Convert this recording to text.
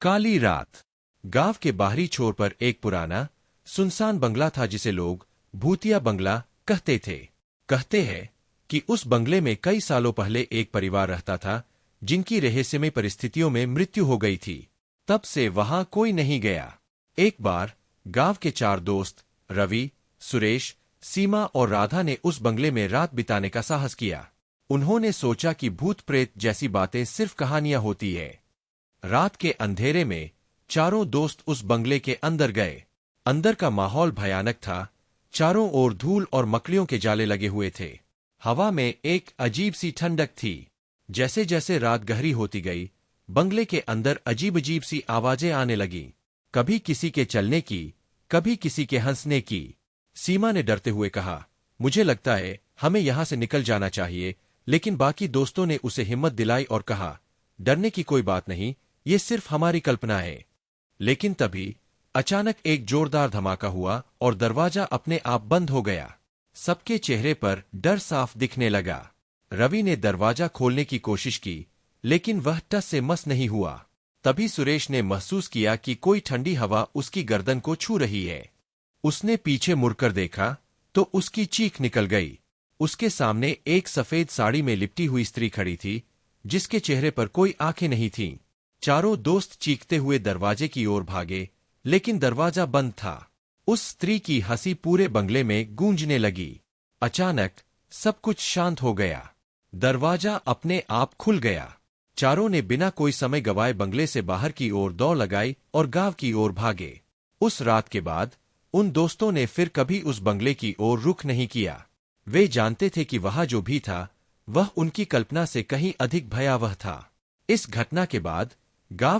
काली रात। गांव के बाहरी छोर पर एक पुराना सुनसान बंगला था जिसे लोग भूतिया बंगला कहते थे। कहते हैं कि उस बंगले में कई सालों पहले एक परिवार रहता था जिनकी रहस्यमय परिस्थितियों में मृत्यु हो गई थी। तब से वहां कोई नहीं गया। एक बार गांव के 4 दोस्त रवि, सुरेश, सीमा और राधा ने उस बंगले में रात बिताने का साहस किया। उन्होंने सोचा कि भूत प्रेत जैसी बातें सिर्फ कहानियां होती है। रात के अंधेरे में चारों दोस्त उस बंगले के अंदर गए। अंदर का माहौल भयानक था। चारों ओर धूल और मकड़ियों के जाले लगे हुए थे। हवा में एक अजीब सी ठंडक थी। जैसे जैसे रात गहरी होती गई, बंगले के अंदर अजीब अजीब सी आवाजें आने लगीं। कभी किसी के चलने की, कभी किसी के हंसने की। सीमा ने डरते हुए कहा, मुझे लगता है हमें यहां से निकल जाना चाहिए। लेकिन बाकी दोस्तों ने उसे हिम्मत दिलाई और कहा, डरने की कोई बात नहीं, ये सिर्फ हमारी कल्पना है। लेकिन तभी अचानक एक जोरदार धमाका हुआ और दरवाजा अपने आप बंद हो गया। सबके चेहरे पर डर साफ दिखने लगा। रवि ने दरवाजा खोलने की कोशिश की, लेकिन वह टस से मस नहीं हुआ। तभी सुरेश ने महसूस किया कि कोई ठंडी हवा उसकी गर्दन को छू रही है। उसने पीछे मुड़कर देखा तो उसकी चीख निकल गई। उसके सामने एक सफेद साड़ी में लिपटी हुई स्त्री खड़ी थी, जिसके चेहरे पर कोई आंखें नहीं थीं। चारों दोस्त चीखते हुए दरवाजे की ओर भागे, लेकिन दरवाजा बंद था। उस स्त्री की हंसी पूरे बंगले में गूंजने लगी। अचानक सब कुछ शांत हो गया। दरवाजा अपने आप खुल गया। चारों ने बिना कोई समय गवाए बंगले से बाहर की ओर दौड़ लगाई और गांव की ओर भागे। उस रात के बाद उन दोस्तों ने फिर कभी उस बंगले की ओर रुख नहीं किया। वे जानते थे कि वहां जो भी था वह उनकी कल्पना से कहीं अधिक भयावह था। इस घटना के बाद गांव